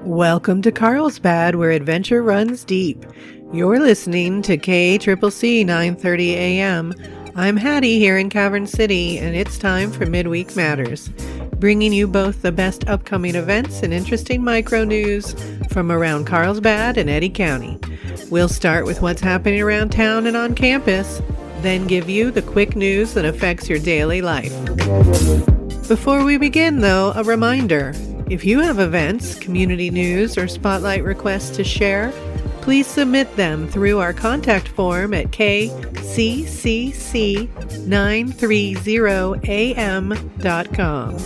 Welcome to Carlsbad, where adventure runs deep. You're listening to KCCC 9:30 a.m. I'm Hattie here in Cavern City, and it's time for Midweek Matters, bringing you both the best upcoming events and interesting micro news from around Carlsbad and Eddy County. We'll start with what's happening around town and on campus, then give you the quick news that affects your daily life. Before we begin, though, a reminder. If you have events, community news, or spotlight requests to share, please submit them through our contact form at kccc930am.com.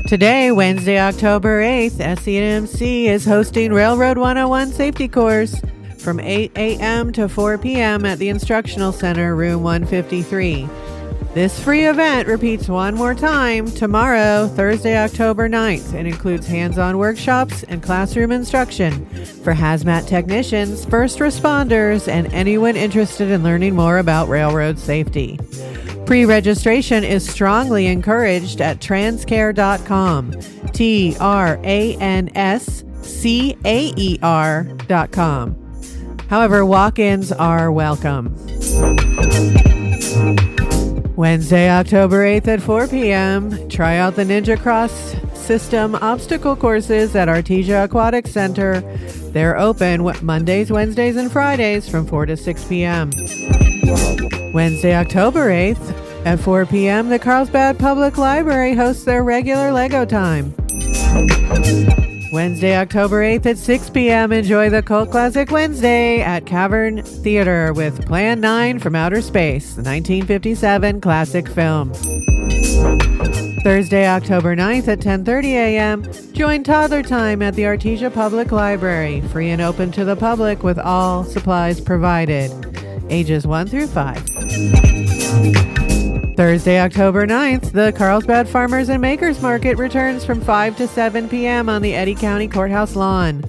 Today, Wednesday, October 8th, SENMC is hosting Railroad 101 Safety Course from 8 a.m. to 4 p.m. at the Instructional Center, Room 153. This free event repeats one more time tomorrow, Thursday, October 9th, and includes hands-on workshops and classroom instruction for hazmat technicians, first responders, and anyone interested in learning more about railroad safety. Pre-registration is strongly encouraged at transcaer.com, transcaer.com. However, walk-ins are welcome. Wednesday, October 8th at 4 p.m., try out the Ninja Cross System obstacle courses at Artesia Aquatic Center. They're open Mondays, Wednesdays, and Fridays from 4 to 6 p.m. Wednesday, October 8th at 4 p.m., the Carlsbad Public Library hosts their regular Lego time. Wednesday, October 8th at 6 p.m., enjoy the Cult Classic Wednesday at Cavern Theater with Plan 9 from Outer Space, the 1957 classic film. Thursday, October 9th at 10:30 a.m., join Toddler Time at the Artesia Public Library, free and open to the public with all supplies provided, ages 1 through 5. Thursday, October 9th, the Carlsbad Farmers and Makers Market returns from 5 to 7 p.m. on the Eddy County Courthouse lawn.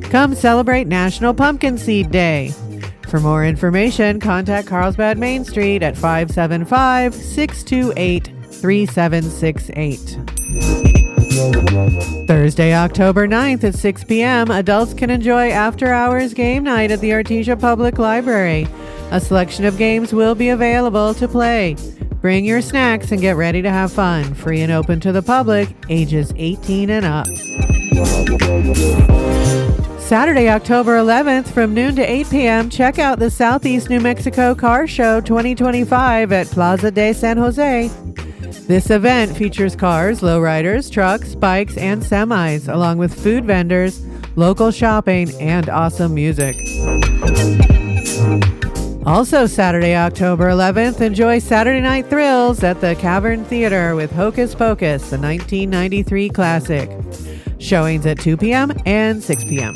Come celebrate National Pumpkin Seed Day. For more information, contact Carlsbad Main Street at 575-628-3768. Thursday, October 9th at 6 p.m., adults can enjoy after-hours game night at the Artesia Public Library. A selection of games will be available to play. Bring your snacks and get ready to have fun. Free and open to the public, ages 18 and up. Saturday, October 11th from noon to 8 p.m., check out the Southeast New Mexico Car Show 2025 at Plaza de San Jose. This event features cars, lowriders, trucks, bikes, and semis, along with food vendors, local shopping, and awesome music. Also Saturday, October 11th, enjoy Saturday Night Thrills at the Cavern Theater with Hocus Pocus, the 1993 classic. Showings at 2 p.m. and 6 p.m.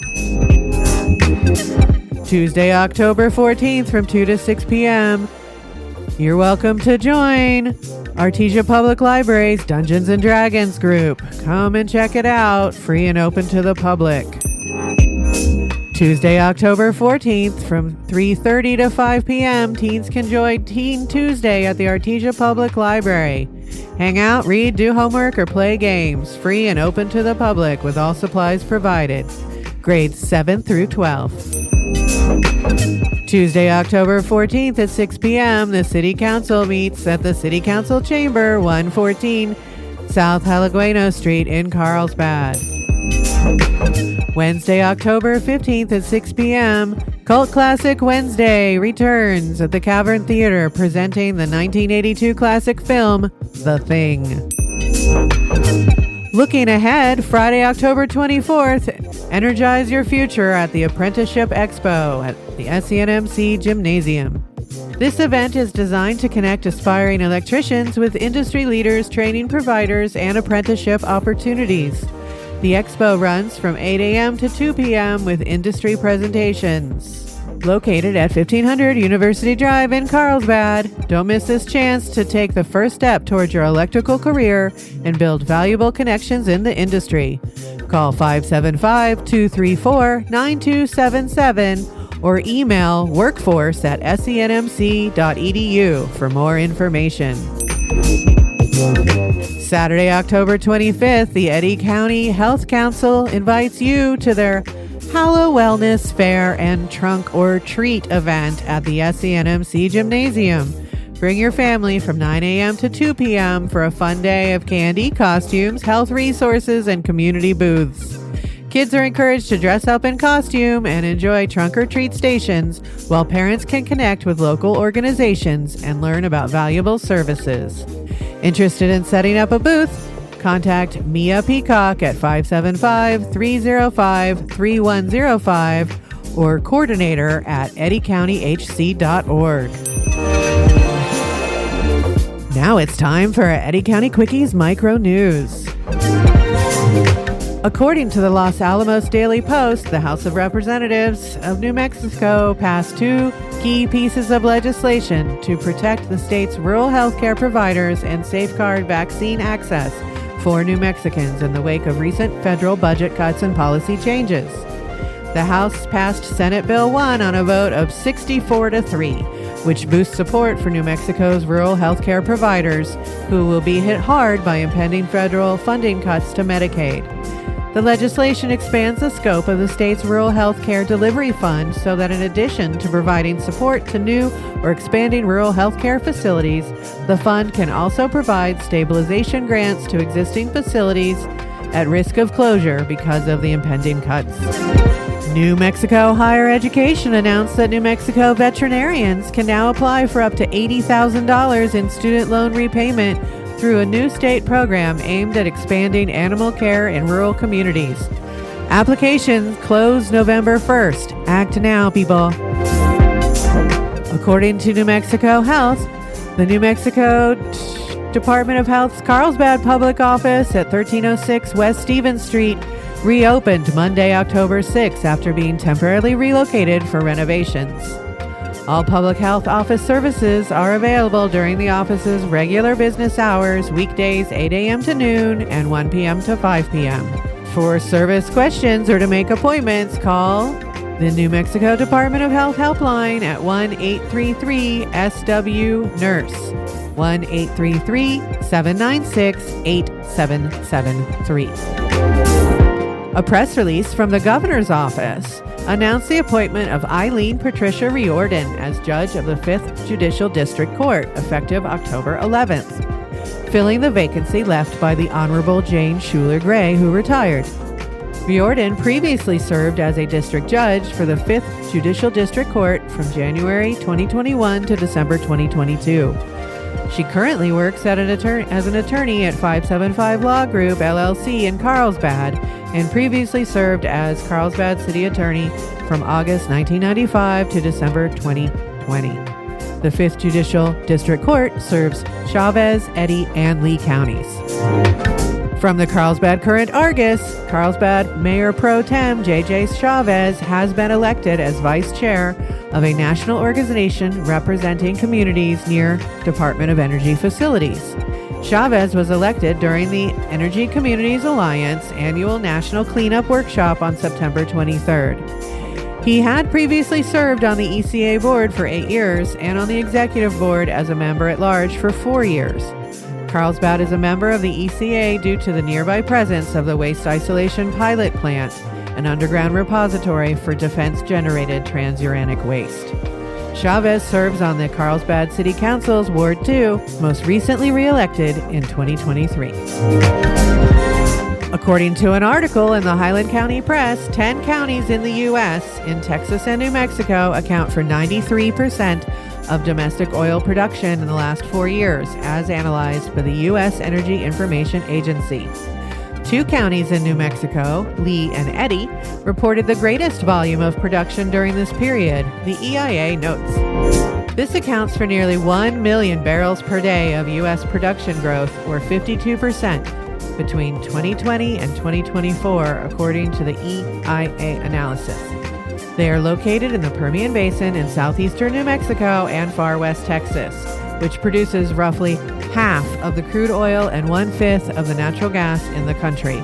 Tuesday, October 14th from 2 to 6 p.m. You're welcome to join Artesia Public Library's Dungeons & Dragons group. Come and check it out, free and open to the public. Tuesday, October 14th from 3:30 to 5 p.m., teens can join Teen Tuesday at the Artesia Public Library. Hang out, read, do homework, or play games. Free and open to the public with all supplies provided. Grades 7 through 12. Tuesday, October 14th at 6 p.m., the City Council meets at the City Council Chamber, 114 South Halagueno Street in Carlsbad. Wednesday, October 15th at 6 p.m., Cult Classic Wednesday returns at the Cavern Theater, presenting the 1982 classic film, The Thing. Looking ahead, Friday, October 24th, energize your future at the Apprenticeship Expo at the SENMC Gymnasium. This event is designed to connect aspiring electricians with industry leaders, training providers, and apprenticeship opportunities. The expo runs from 8 a.m. to 2 p.m. with industry presentations. Located at 1500 University Drive in Carlsbad, don't miss this chance to take the first step towards your electrical career and build valuable connections in the industry. Call 575-234-9277 or email workforce@senmc.edu for more information. Saturday, October 25th, the Eddy County Health Council invites you to their Hallow Wellness Fair and Trunk or Treat event at the SENMC Gymnasium. Bring your family from 9 a.m. to 2 p.m. for a fun day of candy, costumes, health resources, and community booths. Kids are encouraged to dress up in costume and enjoy trunk or treat stations, while parents can connect with local organizations and learn about valuable services. Interested in setting up a booth? Contact Mia Peacock at 575-305-3105 or coordinator at eddycountych.org. Now it's time for Eddy County Quickies Micro News. According to the Los Alamos Daily Post, the House of Representatives of New Mexico passed two key pieces of legislation to protect the state's rural health care providers and safeguard vaccine access for New Mexicans in the wake of recent federal budget cuts and policy changes. The House passed Senate Bill 1 on a vote of 64-3, which boosts support for New Mexico's rural health care providers who will be hit hard by impending federal funding cuts to Medicaid. The legislation expands the scope of the state's Rural Health Care Delivery Fund so that in addition to providing support to new or expanding rural health care facilities, the fund can also provide stabilization grants to existing facilities at risk of closure because of the impending cuts. New Mexico Higher Education announced that New Mexico veterinarians can now apply for up to $80,000 in student loan repayment through a new state program aimed at expanding animal care in rural communities. Applications close November 1st. Act now, people. According to New Mexico Health, the New Mexico Department of Health's Carlsbad Public Office at 1306 West Stevens Street reopened Monday, October 6th after being temporarily relocated for renovations. All public health office services are available during the office's regular business hours, weekdays 8 a.m. to noon and 1 p.m. to 5 p.m. For service questions or to make appointments, call the New Mexico Department of Health helpline at 1-833-SW-NURSE, 1-833-796-8773. A press release from the governor's office announced the appointment of Eileen Patricia Riordan as judge of the 5th Judicial District Court, effective October 11th, filling the vacancy left by the Honorable Jane Schuler Gray, who retired. Riordan previously served as a district judge for the 5th Judicial District Court from January 2021 to December 2022. She currently works as an attorney at 575 Law Group, LLC in Carlsbad, and previously served as Carlsbad City Attorney from August 1995 to December 2020. The 5th Judicial District Court serves Chavez, Eddy, and Lee counties. From the Carlsbad Current Argus, Carlsbad Mayor Pro Tem J.J. Chavez has been elected as Vice Chair of a national organization representing communities near Department of Energy facilities. Chavez was elected during the Energy Communities Alliance annual National Cleanup Workshop on September 23rd. He had previously served on the ECA board for 8 years and on the executive board as a member at large for 4 years. Carlsbad is a member of the ECA due to the nearby presence of the Waste Isolation Pilot Plant, an underground repository for defense-generated transuranic waste. Chavez serves on the Carlsbad City Council's Ward 2, most recently re-elected in 2023. According to an article in the Highland County Press, 10 counties in the U.S., in Texas and New Mexico, account for 93% of domestic oil production in the last 4 years, as analyzed by the U.S. Energy Information Agency. 2 counties in New Mexico, Lee and Eddy, reported the greatest volume of production during this period, the EIA notes. This accounts for nearly 1 million barrels per day of U.S. production growth, or 52%, between 2020 and 2024, according to the EIA analysis. They are located in the Permian Basin in southeastern New Mexico and far west Texas, which produces roughly half of the crude oil and 1/5 of the natural gas in the country.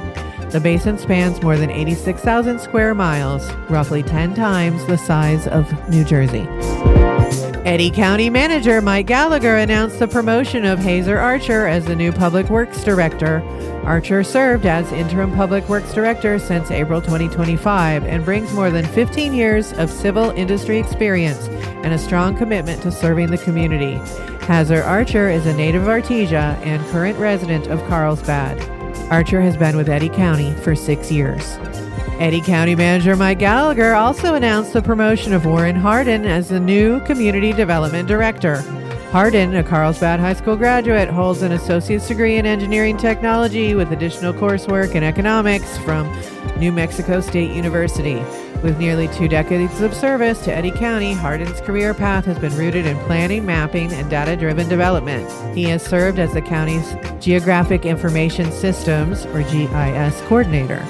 The basin spans more than 86,000 square miles, roughly 10 times the size of New Jersey. Eddy County Manager Mike Gallagher announced the promotion of Hazer Archer as the new Public Works Director. Archer served as Interim Public Works Director since April 2025 and brings more than 15 years of civil industry experience and a strong commitment to serving the community. Hazer Archer is a native of Artesia and current resident of Carlsbad. Archer has been with Eddy County for 6 years. Eddy County Manager Mike Gallagher also announced the promotion of Warren Hardin as the new Community Development Director. Hardin, a Carlsbad High School graduate, holds an associate's degree in engineering technology with additional coursework in economics from New Mexico State University. With nearly 2 decades of service to Eddy County, Hardin's career path has been rooted in planning, mapping, and data-driven development. He has served as the county's Geographic Information Systems, or GIS, coordinator.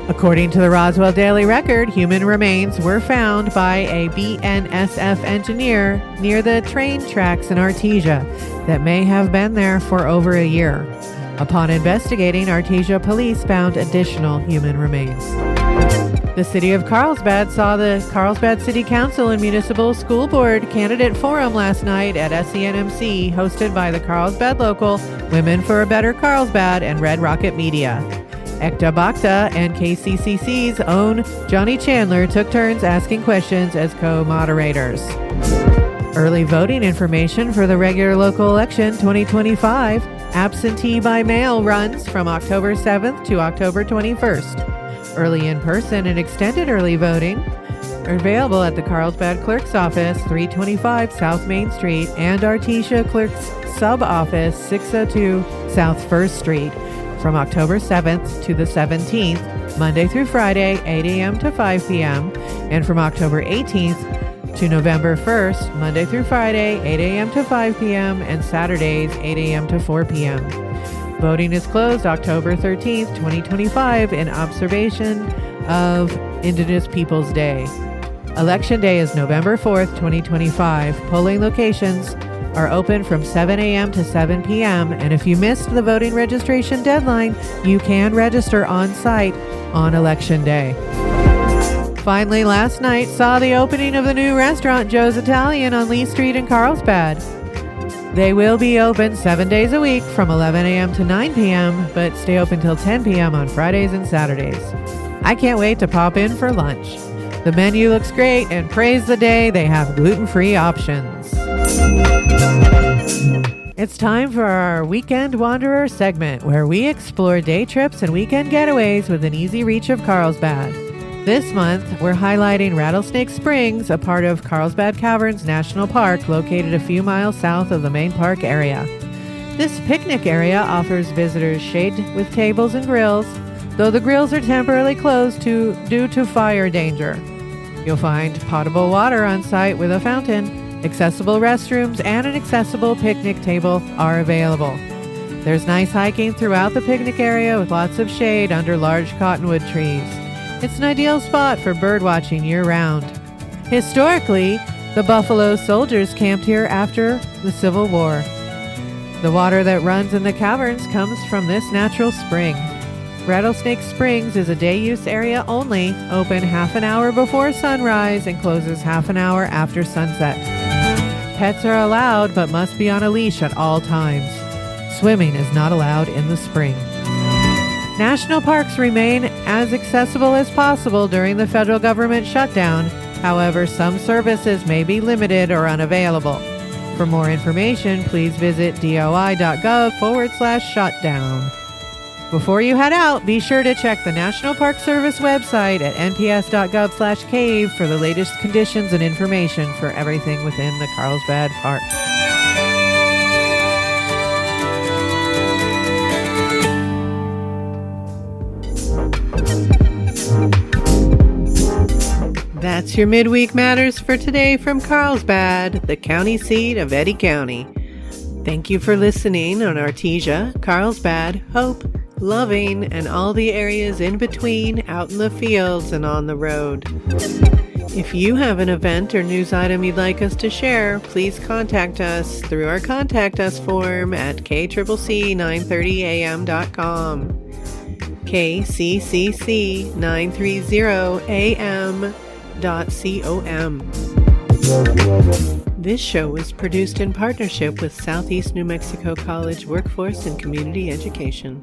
According to the Roswell Daily Record, human remains were found by a BNSF engineer near the train tracks in Artesia that may have been there for over a year. Upon investigating, Artesia police found additional human remains. The City of Carlsbad saw the Carlsbad City Council and Municipal School Board Candidate Forum last night at SENMC, hosted by the Carlsbad Local, Women for a Better Carlsbad, and Red Rocket Media. Ekta Bhakta and KCCC's own Johnny Chandler took turns asking questions as co-moderators. Early voting information for the regular local election 2025, absentee by mail, runs from October 7th to October 21st. Early in-person and extended early voting are available at the Carlsbad Clerk's Office, 325 South Main Street, and Artesia Clerk's Sub-Office, 602 South 1st Street, from October 7th to the 17th, Monday through Friday, 8 a.m. to 5 p.m., and from October 18th to November 1st, Monday through Friday, 8 a.m. to 5 p.m., and Saturdays, 8 a.m. to 4 p.m. Voting is closed October 13th, 2025, in observation of Indigenous Peoples Day. Election Day is November 4th, 2025. Polling locations are open from 7 a.m. to 7 p.m. And if you missed the voting registration deadline, you can register on site on Election Day. Finally, last night saw the opening of the new restaurant Joe's Italian on Lee Street in Carlsbad. They will be open 7 days a week from 11 a.m. to 9 p.m., but stay open till 10 p.m. on Fridays and Saturdays. I can't wait to pop in for lunch. The menu looks great, and praise the day they have gluten-free options. It's time for our Weekend Wanderer segment, where we explore day trips and weekend getaways within easy reach of Carlsbad. This month, we're highlighting Rattlesnake Springs, a part of Carlsbad Caverns National Park, located a few miles south of the main park area. This picnic area offers visitors shade with tables and grills, though the grills are temporarily closed due to fire danger. You'll find potable water on site with a fountain. Accessible restrooms and an accessible picnic table are available. There's nice hiking throughout the picnic area with lots of shade under large cottonwood trees. It's an ideal spot for bird watching year-round. Historically, the Buffalo Soldiers camped here after the Civil War. The water that runs in the caverns comes from this natural spring. Rattlesnake Springs is a day-use area only, open half an hour before sunrise and closes half an hour after sunset. Pets are allowed but must be on a leash at all times. Swimming is not allowed in the spring. National parks remain as accessible as possible during the federal government shutdown. However, some services may be limited or unavailable. For more information, please visit doi.gov/shutdown. Before you head out, be sure to check the National Park Service website at nps.gov/cave for the latest conditions and information for everything within the Carlsbad Park. That's your Midweek Matters for today from Carlsbad, the county seat of Eddy County. Thank you for listening on Artesia, Carlsbad, Hope, Loving, and all the areas in between, out in the fields and on the road. If you have an event or news item you'd like us to share, please contact us through our Contact Us form at kccc930am.com. KCCC930am.com. This show was produced in partnership with Southeast New Mexico College Workforce and Community Education.